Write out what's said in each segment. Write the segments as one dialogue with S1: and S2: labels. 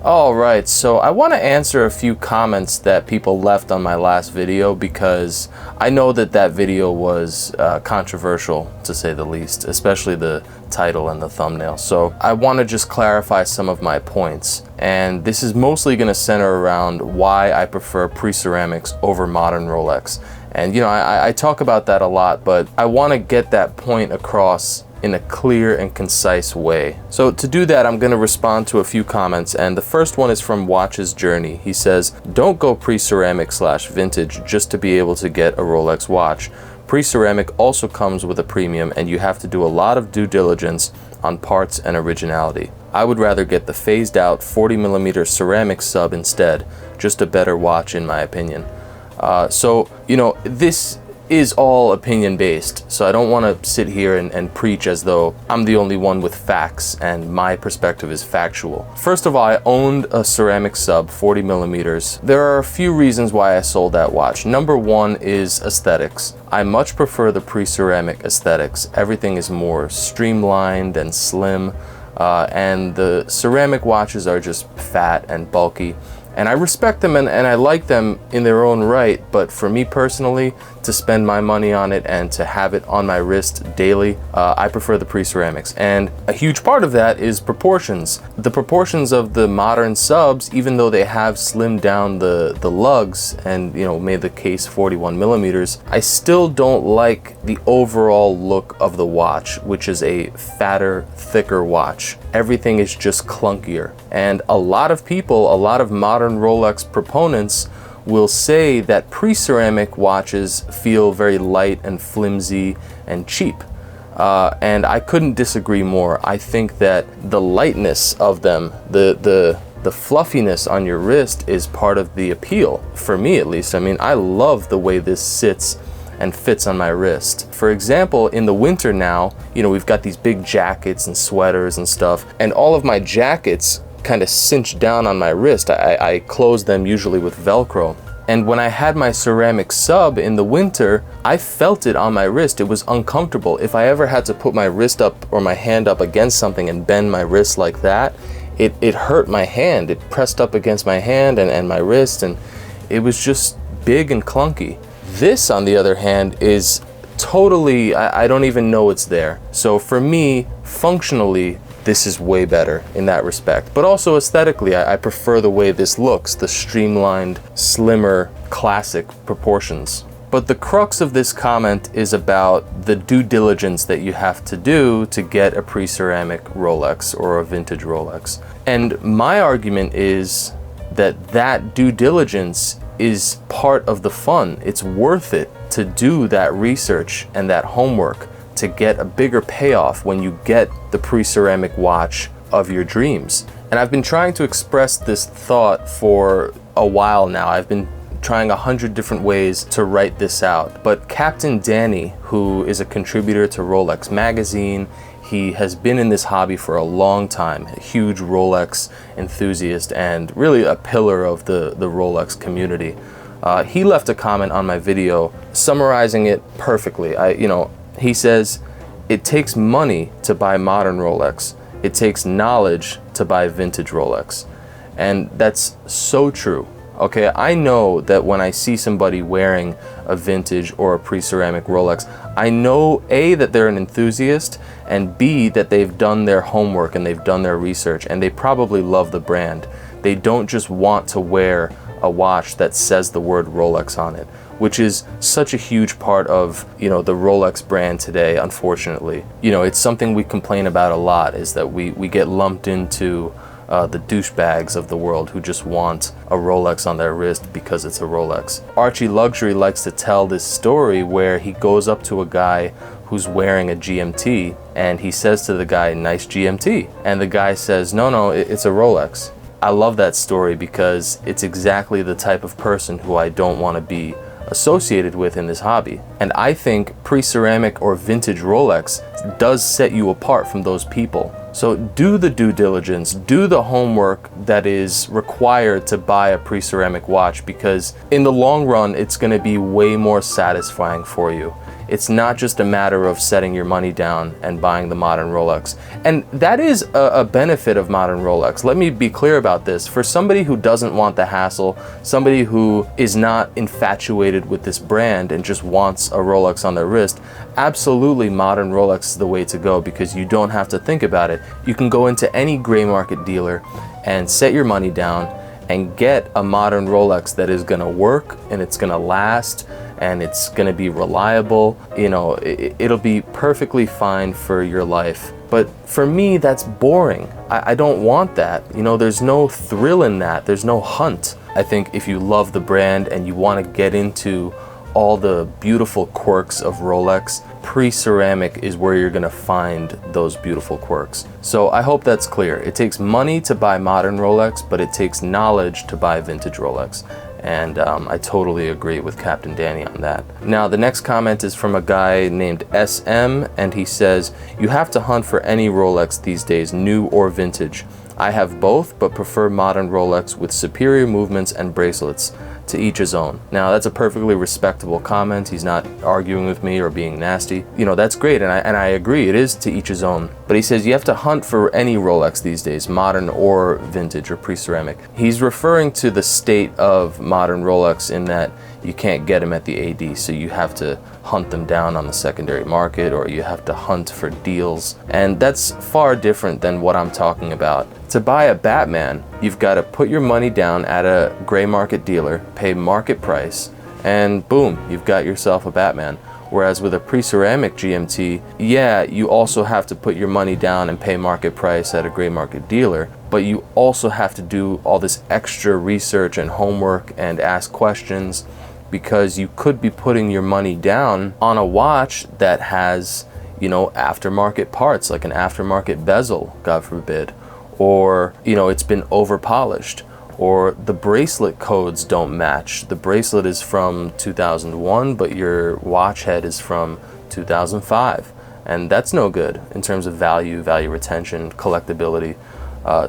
S1: Alright, so I want to answer a few comments that people left on my last video because I know that that video was controversial, to say the least, especially the title and the thumbnail. So I want to just clarify some of my points, and this is mostly going to center around why I prefer pre-ceramics over modern Rolex. And you know, I talk about that a lot, but I want to get that point across in a clear and concise way. So to do that, I'm going to respond to a few comments, and the first one is from Watch's Journey. He says, don't go pre-ceramic / vintage just to be able to get a Rolex watch. Pre-ceramic also comes with a premium, and you have to do a lot of due diligence on parts and originality. I would rather get the phased out 40mm ceramic sub instead, just a better watch in my opinion. So, you know, this is all opinion based, so I don't want to sit here and preach as though I'm the only one with facts and my perspective is factual. First of all, I owned a ceramic sub 40mm. There are a few reasons why I sold that watch. Number one is aesthetics. I much prefer the pre-ceramic aesthetics. Everything is more streamlined and slim, and the ceramic watches are just fat and bulky. And I respect them and I like them in their own right, but for me personally, to spend my money on it and to have it on my wrist daily, I prefer the pre-ceramics. And a huge part of that is proportions. The proportions of the modern subs, even though they have slimmed down the lugs and, you know, made the case 41mm, I still don't like the overall look of the watch, which is a fatter, thicker watch. Everything is just clunkier. And a lot of people, a lot of modern Rolex proponents will say that pre-ceramic watches feel very light and flimsy and cheap. And I couldn't disagree more. I think that the lightness of them, the fluffiness on your wrist is part of the appeal, for me at least. I mean, I love the way this sits and fits on my wrist. For example, in the winter now, you know, we've got these big jackets and sweaters and stuff, and all of my jackets kind of cinch down on my wrist. I close them usually with Velcro. And when I had my ceramic sub in the winter, I felt it on my wrist. It was uncomfortable. If I ever had to put my wrist up or my hand up against something and bend my wrist like that, it hurt my hand. It pressed up against my hand and my wrist, and it was just big and clunky. This, on the other hand, is totally, I don't even know it's there. So for me, functionally, this is way better in that respect. But also aesthetically, I prefer the way this looks, the streamlined, slimmer, classic proportions. But the crux of this comment is about the due diligence that you have to do to get a pre-ceramic Rolex or a vintage Rolex. And my argument is that that due diligence is part of the fun. It's worth it to do that research and that homework to get a bigger payoff when you get the pre-ceramic watch of your dreams. And I've been trying to express this thought for a while now. I've been trying 100 different ways to write this out. But Captain Danny, who is a contributor to Rolex magazine, he has been in this hobby for a long time, a huge Rolex enthusiast and really a pillar of the Rolex community. He left a comment on my video summarizing it perfectly. He says, it takes money to buy modern Rolex. It takes knowledge to buy vintage Rolex. And that's so true. Okay, I know that when I see somebody wearing a vintage or a pre-ceramic Rolex, I know A, that they're an enthusiast, and B, that they've done their homework and they've done their research, and they probably love the brand. They don't just want to wear a watch that says the word Rolex on it, which is such a huge part of, you know, the Rolex brand today, unfortunately. You know, it's something we complain about a lot, is that we get lumped into the douchebags of the world who just want a Rolex on their wrist because it's a Rolex. Archieluxury likes to tell this story where he goes up to a guy who's wearing a GMT and he says to the guy, "Nice GMT." And the guy says, no, it's a Rolex. I love that story because it's exactly the type of person who I don't want to be associated with in this hobby. And I think pre-ceramic or vintage Rolex does set you apart from those people. So do the due diligence, do the homework that is required to buy a pre-ceramic watch, because in the long run, it's going to be way more satisfying for you. It's not just a matter of setting your money down and buying the modern Rolex. And that is a benefit of modern Rolex. Let me be clear about this. For somebody who doesn't want the hassle, somebody who is not infatuated with this brand and just wants a Rolex on their wrist, absolutely modern Rolex is the way to go, because you don't have to think about it. You can go into any gray market dealer and set your money down and get a modern Rolex that is gonna work, and it's gonna last, and it's gonna be reliable. You know, it'll be perfectly fine for your life. But for me, that's boring. I don't want that. You know, there's no thrill in that. There's no hunt. I think if you love the brand and you wanna get into all the beautiful quirks of Rolex, pre-ceramic is where you're gonna find those beautiful quirks. So I hope that's clear. It takes money to buy modern Rolex, but it takes knowledge to buy vintage Rolex. And I totally agree with Captain Danny on that. Now, the next comment is from a guy named SM, and he says, "You have to hunt for any Rolex these days, new or vintage. I have both, but prefer modern Rolex with superior movements and bracelets. To each his own." Now, that's a perfectly respectable comment. He's not arguing with me or being nasty. You know, that's great, and I agree, it is to each his own. But he says you have to hunt for any Rolex these days, modern or vintage or pre-ceramic. He's referring to the state of modern Rolex in that you can't get them at the AD, so you have to hunt them down on the secondary market, or you have to hunt for deals. And that's far different than what I'm talking about. To buy a Batman, you've got to put your money down at a gray market dealer, pay market price, and boom, you've got yourself a Batman. Whereas with a pre-ceramic GMT, yeah, you also have to put your money down and pay market price at a gray market dealer, but you also have to do all this extra research and homework and ask questions, because you could be putting your money down on a watch that has, you know, aftermarket parts, like an aftermarket bezel, God forbid, or, you know, it's been over polished, or the bracelet codes don't match. The bracelet is from 2001, but your watch head is from 2005. And that's no good in terms of value retention, collectability.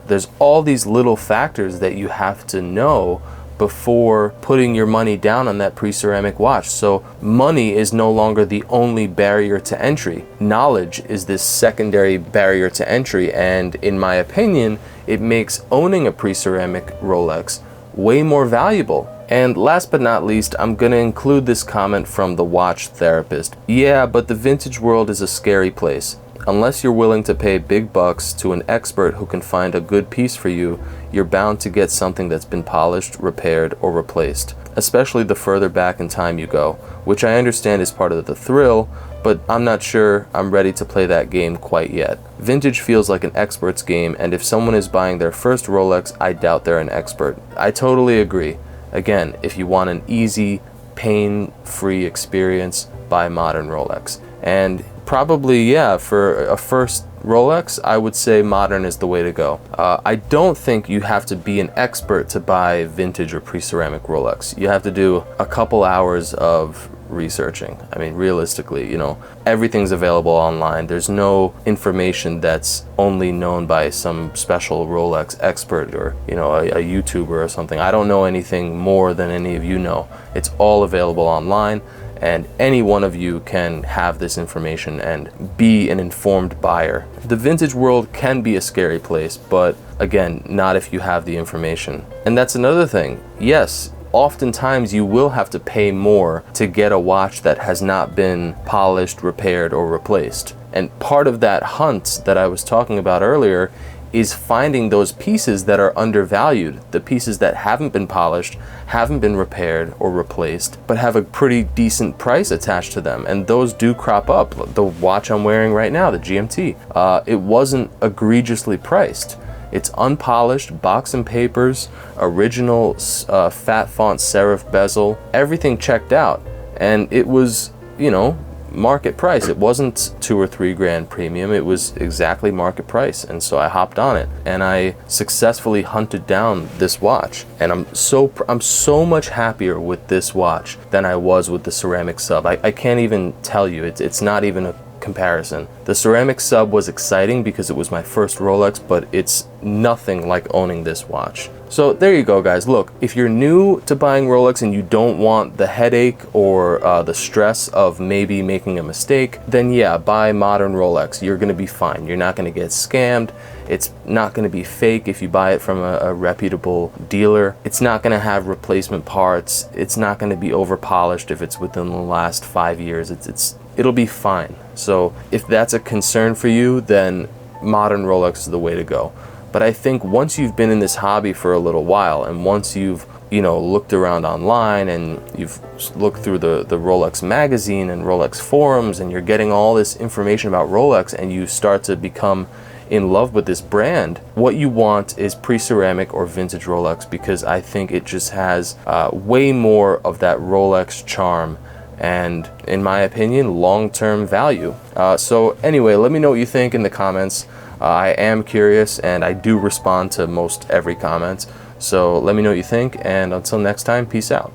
S1: There's all these little factors that you have to know before putting your money down on that pre-ceramic watch. So money is no longer the only barrier to entry. Knowledge is this secondary barrier to entry, and in my opinion, it makes owning a pre-ceramic Rolex way more valuable. And last but not least, I'm gonna include this comment from the watch therapist. Yeah, but the vintage world is a scary place. Unless you're willing to pay big bucks to an expert who can find a good piece for you, you're bound to get something that's been polished, repaired, or replaced, especially the further back in time you go, which I understand is part of the thrill, but I'm not sure I'm ready to play that game quite yet. Vintage feels like an expert's game, and if someone is buying their first Rolex, I doubt they're an expert. I totally agree. Again, if you want an easy, pain-free experience, buy modern Rolex. And probably, yeah, for a first Rolex, I would say modern is the way to go. I don't think you have to be an expert to buy vintage or pre-ceramic Rolex. You have to do a couple hours of researching. I mean, realistically, you know, everything's available online. There's no information that's only known by some special Rolex expert or, you know, a YouTuber or something. I don't know anything more than any of you know. It's all available online, and any one of you can have this information and be an informed buyer. The vintage world can be a scary place, but again, not if you have the information. And that's another thing. Yes, oftentimes you will have to pay more to get a watch that has not been polished, repaired, or replaced. And part of that hunt that I was talking about earlier is finding those pieces that are undervalued, the pieces that haven't been polished, haven't been repaired or replaced, but have a pretty decent price attached to them. And those do crop up. The watch I'm wearing right now, the GMT, it wasn't egregiously priced. It's unpolished, box and papers, original fat font serif bezel, everything checked out. And it was, you know, market price. It wasn't $2 or $3 grand premium. It was exactly market price. And so I hopped on it and I successfully hunted down this watch. And I'm so much happier with this watch than I was with the ceramic sub. I can't even tell you. It's not even a comparison. The ceramic sub was exciting because it was my first Rolex, but it's nothing like owning this watch. So there you go, guys. Look, if you're new to buying Rolex and you don't want the headache or the stress of maybe making a mistake, then yeah, buy modern Rolex. You're gonna be fine. You're not gonna get scammed. It's not gonna be fake if you buy it from a reputable dealer. It's not gonna have replacement parts. It's not gonna be over polished if it's within the last 5 years. It'll be fine. So if that's a concern for you, then modern Rolex is the way to go. But I think once you've been in this hobby for a little while, and once you've, you know, looked around online and you've looked through the Rolex magazine and Rolex forums, and you're getting all this information about Rolex, and you start to become in love with this brand, what you want is pre-ceramic or vintage Rolex, because I think it just has way more of that Rolex charm and, in my opinion, long-term value. So anyway, let me know what you think in the comments. I am curious, and I do respond to most every comment. So let me know what you think, and until next time, peace out.